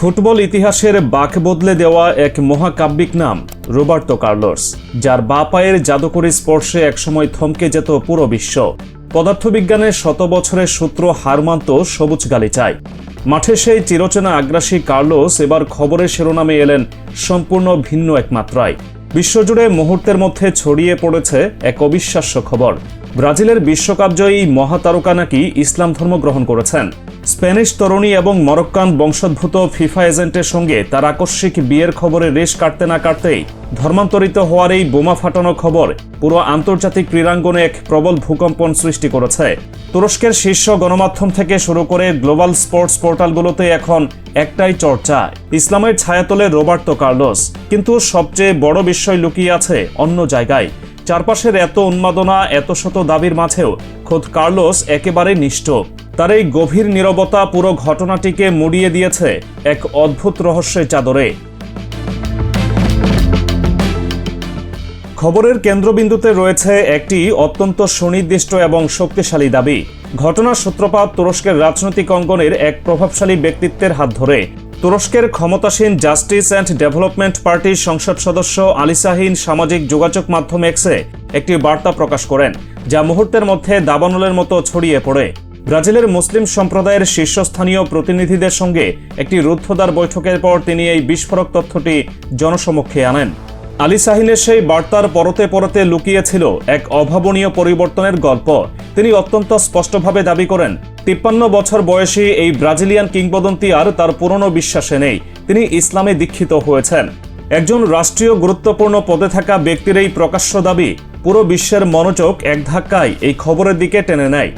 Football ইতিহাসের বাঁক বদলে দেওয়া এক মহাকাব্যিক নাম রোবার্তো কার্লোস, যার বাঁ পায়ের জাদুকরী স্পর্শে একসময় থমকে যেত পুরো বিশ্ব। পদার্থবিজ্ঞানের শত বছরের সূত্র হার মানত সবুজ গালিচায়। মাঠে সেই চিরচেনা আগ্রাসী কার্লোস এবার খবরের শিরোনামে এলেন সম্পূর্ণ ভিন্ন এক মাত্রায়। বিশ্বজুড়ে মুহূর্তের মধ্যে ছড়িয়ে পড়েছে এক অবিশ্বাস্য খবর। ব্রাজিলের বিশ্বকাপজয়ী মহাতারকা নাকি ইসলাম ধর্ম গ্রহণ করেছেন। স্প্যানিশ তরুণী এবং মরক্কান বংশোদ্ভূত ফিফা এজেন্টের সঙ্গে তার আকস্মিক বিয়ের খবরে রেশ কাটতে না কাটতেই ধর্মান্তরিত হওয়ার এই বোমা ফাটানো খবর পুরো আন্তর্জাতিক ক্রীড়াঙ্গনে এক প্রবল ভূকম্পন সৃষ্টি করেছে। তুরস্কের শীর্ষ গণমাধ্যম থেকে শুরু করে গ্লোবাল স্পোর্টস পোর্টালগুলোতে এখন একটাই চর্চা, ইসলামের ছায়াতলে রোবার্তো কার্লোস। কিন্তু সবচেয়ে বড় বিষয় লুকিয়ে আছে অন্য জায়গায়। চারপাশের এত উন্মাদনা, এত শত দাবির মাঝেও খোদ কার্লোস একেবারে নিশ্চুপ। তার এই গভীর নীরবতা পুরো ঘটনাটিকে মুড়িয়ে দিয়েছে এক অদ্ভুত রহস্যের চাদরে। খবরের কেন্দ্রবিন্দুতে রয়েছে একটি অত্যন্ত সুনির্দিষ্ট এবং শক্তিশালী দাবি। ঘটনার সূত্রপাত তুরস্কের রাজনৈতিক অঙ্গনের এক প্রভাবশালী ব্যক্তিত্বের হাত ধরে। তুরস্কের ক্ষমতাসীন জাস্টিস অ্যান্ড ডেভেলপমেন্ট পার্টির সংসদ সদস্য আলী শাহিন সামাজিক যোগাযোগ মাধ্যম এক্সে একটি বার্তা প্রকাশ করেন, যা মুহূর্তের মধ্যে দাবানলের মতো ছড়িয়ে পড়ে। ব্রাজিলের মুসলিম সম্প্রদায়ের শীর্ষস্থানীয় প্রতিনিধিদের সঙ্গে একটি রুদ্ধদ্বার বৈঠকের পর তিনি এই বিস্ফোরক তথ্যটি জনসমক্ষে আনেন। আলী শাহিনের সেই বার্তার পরতে পরতে লুকিয়েছিল এক অভাবনীয় পরিবর্তনের গল্প। তিনি অত্যন্ত স্পষ্টভাবে দাবি করেন, 53 বছর বয়সী এই ব্রাজিলিয়ান কিংবদন্তি আর তার পুরনো বিশ্বাসে নেই। তিনি ইসলামে দীক্ষিত হয়েছেন। একজন রাষ্ট্রীয় গুরুত্বপূর্ণ পদে থাকা ব্যক্তির এই প্রকাশ্য দাবি পুরো বিশ্বের মনোযোগ এক ধাক্কায় এই খবরের দিকে টেনে নেয়।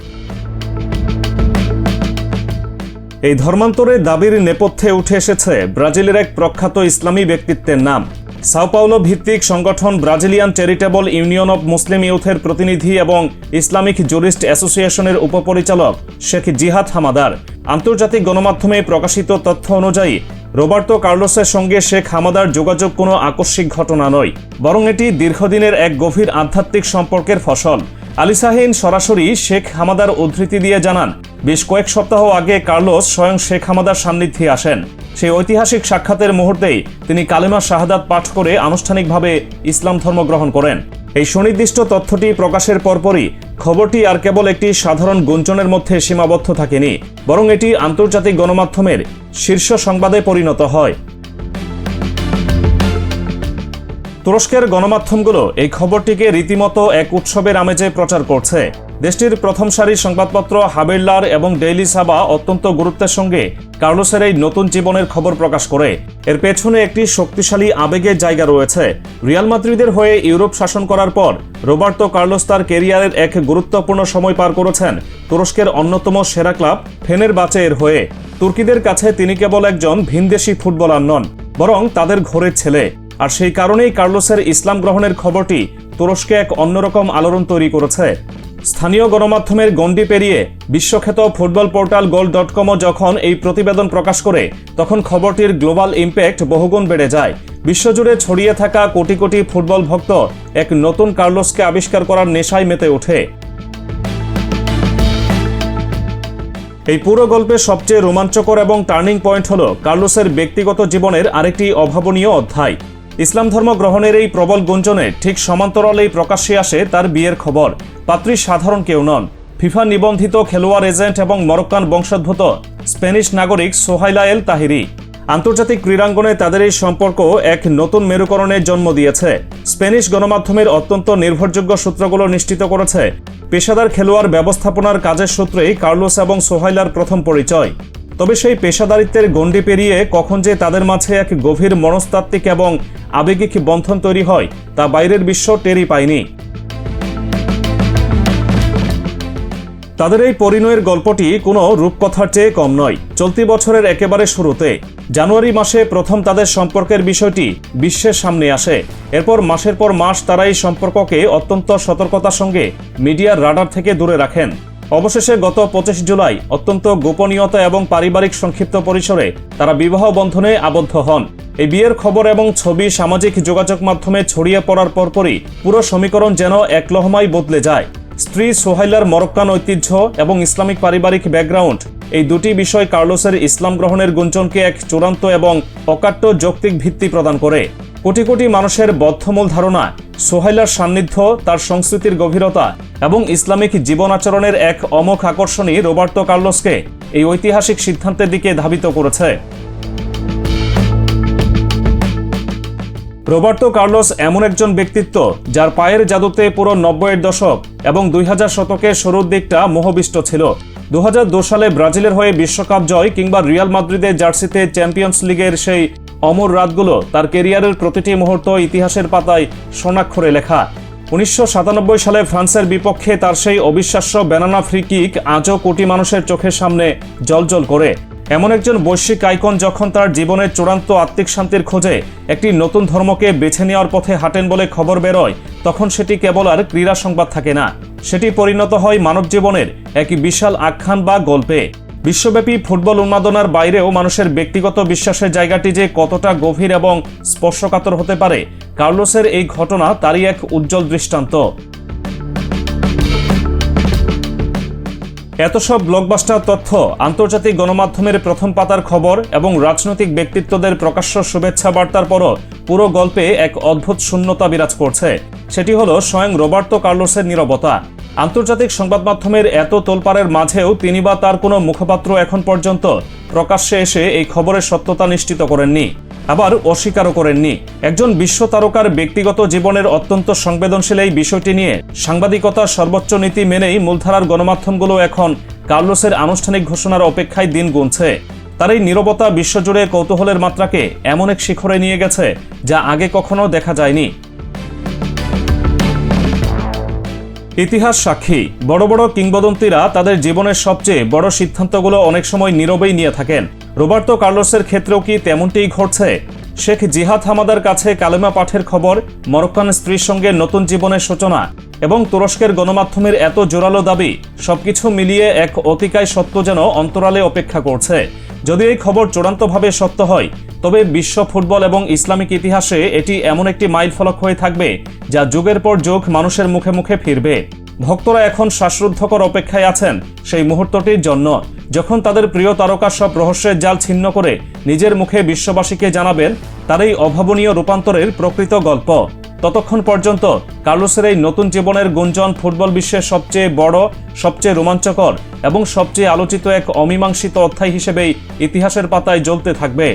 এই ধর্মান্তরের দাবির নেপথ্যে উঠে এসেছে ব্রাজিলের এক প্রখ্যাত ইসলামী ব্যক্তিত্বের নাম। সাও পাওলো ভিত্তিক সংগঠন Brazilian charitable union of Muslim ইউথের প্রতিনিধি এবং ইসলামিক জুরিস্ট অ্যাসোসিয়েশনের উপপরিচালক শেখ জিহাদ হামাদার। আন্তর্জাতিক গণমাধ্যমে প্রকাশিত তথ্য অনুযায়ী রোবার্তো কার্লোসের সঙ্গে শেখ হামাদার যোগাযোগ কোনো আকস্মিক ঘটনা নয়, বরং এটি দীর্ঘদিনের এক গভীর আধ্যাত্মিক সম্পর্কের ফসল। আলী শাহিন সরাসরি শেখ হামাদার উদ্ধৃতি দিয়ে জানান, বেশ কয়েক সপ্তাহ আগে কার্লোস স্বয়ং শেখ হামাদার সান্নিধ্যে আসেন। সেই ঐতিহাসিক সাক্ষাতের মুহূর্তেই তিনি কালেমা শাহাদাত পাঠ করে আনুষ্ঠানিকভাবে ইসলাম ধর্ম গ্রহণ করেন। এই সুনির্দিষ্ট তথ্যটি প্রকাশের পরপরই খবরটি আর কেবল একটি সাধারণ গুঞ্জনের মধ্যে সীমাবদ্ধ থাকেনি, বরং এটি আন্তর্জাতিক গণমাধ্যমের শীর্ষ সংবাদে পরিণত হয়। তুরস্কের গণমাধ্যমগুলো এই খবরটিকে রীতিমতো এক উৎসবের আমেজে প্রচার করছে। দেশটির প্রথম সারির সংবাদপত্র হাবেরলার এবং ডেইলি সাবা অত্যন্ত গুরুত্বের সঙ্গে কার্লোসের এই নতুন জীবনের খবর প্রকাশ করে। এর পেছনে একটি শক্তিশালী আবেগের জায়গা রয়েছে। রিয়াল মাদ্রিদের হয়ে ইউরোপ শাসন করার পর রোবার্তো কার্লোস তার ক্যারিয়ারের এক গুরুত্বপূর্ণ সময় পার করেছেন তুরস্কের অন্যতম সেরা ক্লাব ফেনেরবাচের হয়ে। তুর্কিদের কাছে তিনি কেবল একজন ভিনদেশি ফুটবলার নন, বরং তাদের ঘরের ছেলে। আর সেই কারণেই কার্লোসের ইসলাম গ্রহণের খবরটি তুরস্কে এক অন্যরকম আলোড়ন তৈরি করেছে। স্থানীয় গণমাধ্যমের গণ্ডি পেরিয়ে বিশ্বখ্যাত ফুটবল পোর্টাল goal.com যখন এই প্রতিবেদন প্রকাশ করে, তখন খবরটির গ্লোবাল ইম্প্যাক্ট বহুগুণ বেড়ে যায়। বিশ্বজুড়ে ছড়িয়ে থাকা কোটি কোটি ফুটবল ভক্ত এক নতুন কার্লোসকে আবিষ্কার করার নেশায় মেতে ওঠে। এই পুরো গল্পের সবচেয়ে রোমাঞ্চকর এবং টার্নিং পয়েন্ট হলো কার্লোসের ব্যক্তিগত জীবনের আরেকটি অভাবনীয় অধ্যায়। ইসলাম ধর্ম গ্রহণের এই প্রবল গুঞ্জনে ঠিক সমান্তরালেই প্রকাশ্যে আসে তার বিয়ের খবর। পাত্রী সাধারণ কেউ নন, ফিফা নিবন্ধিত খেলোয়াড় এজেন্ট এবং মরক্কান বংশোদ্ভূত স্প্যানিশ নাগরিক সোহাইলা এল তাহিরি। আন্তর্জাতিক ক্রীড়াঙ্গনে তাদের এই সম্পর্ক এক নতুন মেরুকরণের জন্ম দিয়েছে। স্প্যানিশ গণমাধ্যমের অত্যন্ত নির্ভরযোগ্য সূত্রগুলো নিশ্চিত করেছে, পেশাদার খেলোয়াড় ব্যবস্থাপনার কাজের সূত্রেই কার্লোস এবং সোহাইলার প্রথম পরিচয়। তবে সেই পেশাদারিত্বের গণ্ডি পেরিয়ে কখন যে তাদের মাঝে এক গভীর মনস্তাত্ত্বিক এবং আবেগিক বন্ধন তৈরি হয়, তা বাইরের বিশ্ব টেরই পায়নি। তাদের এই পরিণয়ের গল্পটি কোনো রূপকথার চেয়ে কম নয়। চলতি বছরের একেবারে শুরুতে জানুয়ারি মাসে প্রথম তাদের সম্পর্কের বিষয়টি বিশ্বের সামনে আসে। এরপর মাসের পর মাস তারা এই সম্পর্ককে অত্যন্ত সতর্কতার সঙ্গে মিডিয়ার রাডার থেকে দূরে রাখেন। অবশেষে গত 25 জুলাই অত্যন্ত গোপনীয়তা এবং পারিবারিক সংক্ষিপ্ত পরিসরে তারা বিবাহ বন্ধনে আবদ্ধ হন। এই বিয়ের খবর এবং ছবি সামাজিক যোগাযোগ মাধ্যমে ছড়িয়ে পড়ার পরপরই পুরো সমীকরণ যেন এক লহমায় বদলে যায়। স্ত্রী সোহাইলার মরক্কান ঐতিহ্য এবং ইসলামিক পারিবারিক ব্যাকগ্রাউন্ড এই দুটি বিষয় কার্লোসের ইসলাম গ্রহণের গুঞ্জনকে এক চূড়ান্ত এবং অকাট্য যৌক্তিক ভিত্তি প্রদান করে। কোটি কোটি মানুষের বদ্ধমূল ধারণা, সোহাইলার সান্নিধ্য, তার সংস্কৃতির গভীরতা এবং ইসলামিক জীবন আচরণের এক অমোঘ আকর্ষণই রোবার্তো কার্লোসকে এই ঐতিহাসিক সিদ্ধান্তের দিকে ধাবিত করেছে। রোবার্তো কার্লোস এমন একজন ব্যক্তিত্ব যার পায়ের জাদুতে পুরো 90-এর দশক এবং 2000 শতকের শুরুর দিকটা মোহবিষ্ট ছিল। 2002 সালে ব্রাজিলের হয়ে বিশ্বকাপ জয় কিংবা রিয়াল মাদ্রিদের জার্সিতে চ্যাম্পিয়ন্স লিগের সেই অমর রাতগুলো তার কেরিয়ারের প্রতিটি মুহূর্ত ইতিহাসের পাতায় স্বর্ণাক্ষরে লেখা। 1997 সালে ফ্রান্সের বিপক্ষে তার সেই অবিশ্বাস্য ব্যানানা ফ্রি কিক আজও কোটি মানুষের চোখের সামনে জ্বলজ্বল করে। এমন একজন বৈশ্বিক আইকন যখন তার জীবনের চূড়ান্ত আত্মিক শান্তির খোঁজে একটি নতুন ধর্মকে বেছে নেওয়ার পথে হাঁটেন বলে খবর বেরোয়, তখন সেটি কেবল আর ক্রীড়া সংবাদ থাকে না, সেটি পরিণত হয় মানব জীবনের এক বিশাল আখ্যান বা গল্পে। বিশ্বব্যাপী ফুটবল উন্মাদনার বাইরেও মানুষের ব্যক্তিগত বিশ্বাসের জায়গাটি যে কতটা গভীর এবং স্পর্শকাতর হতে পারে, কার্লোসের এই ঘটনা তারই এক উজ্জ্বল দৃষ্টান্ত। এত সব ব্লকবাস্টার তথ্য, আন্তর্জাতিক গণমাধ্যমের প্রথম পাতার খবর এবং রাজনৈতিক ব্যক্তিত্বদের প্রকাশ্য শুভেচ্ছা বার্তার পরও পুরো গল্পে এক অদ্ভুত শূন্যতা বিরাজ করছে। সেটি হলো স্বয়ং রোবার্তো কার্লোসের নীরবতা। আন্তর্জাতিক সংবাদ মাধ্যমের এত তোলপাড়ের মাঝেও তিনি বা তার কোনো মুখপাত্র এখন পর্যন্ত প্রকাশ্যে এসে এই খবরের সত্যতা নিশ্চিত করেননি, আবার অস্বীকারও করেননি। একজন বিশ্ব তারকার ব্যক্তিগত জীবনের অত্যন্ত সংবেদনশীল এই বিষয়টি নিয়ে সাংবাদিকতার সর্বোচ্চ নীতি মেনেই মূলধারার গণমাধ্যমগুলো এখন কার্লোসের আনুষ্ঠানিক ঘোষণার অপেক্ষায় দিন গুনছে। তার এই নীরবতা বিশ্বজুড়ে কৌতূহলের মাত্রাকে এমন এক শিখরে নিয়ে গেছে যা আগে কখনো দেখা যায়নি। ইতিহাস সাক্ষী, বড় বড় কিংবদন্তিরা তাদের জীবনের সবচেয়ে বড় সিদ্ধান্তগুলো অনেক সময় নীরবেই নিয়ে থাকেন। রোবার্তো কার্লোসের ক্ষেত্রেও কি তেমনটিই ঘটছে? শেখ জিহাদ হামাদার কাছে কালেমা পাঠের খবর, মরক্কান স্ত্রীর সঙ্গে নতুন জীবনের সূচনা এবং তুরস্কের গণমাধ্যমের এত জোরালো দাবি, সবকিছু মিলিয়ে এক অতিকায় সত্য যেন অন্তরালে অপেক্ষা করছে। যদি এই খবর চূড়ান্তভাবে সত্য হয়, তবে বিশ্ব ফুটবল এবং ইসলামিক ইতিহাসে এটি এমন একটি মাইলফলক হয়ে থাকবে যা যুগের পর যুগ মানুষের মুখে মুখে ফিরবে। ভক্তরা এখন শ্বাসরুদ্ধকর অপেক্ষায় আছেন সেই মুহূর্তটির জন্য, যখন তাদের প্রিয় তারকা সব রহস্যের জাল ছিন্ন করে নিজের মুখে বিশ্ববাসীকে জানাবেন তার এই অভাবনীয় রূপান্তরের প্রকৃত গল্প। ততক্ষণ পর্যন্ত কার্লোসের এই নতুন জীবনের গুঞ্জন ফুটবল বিশ্বের সবচেয়ে বড়, সবচেয়ে রোমাঞ্চকর এবং সবচেয়ে আলোচিত এক অমীমাংসিত অধ্যায় হিসেবেই ইতিহাসের পাতায় জ্বলতে থাকবে।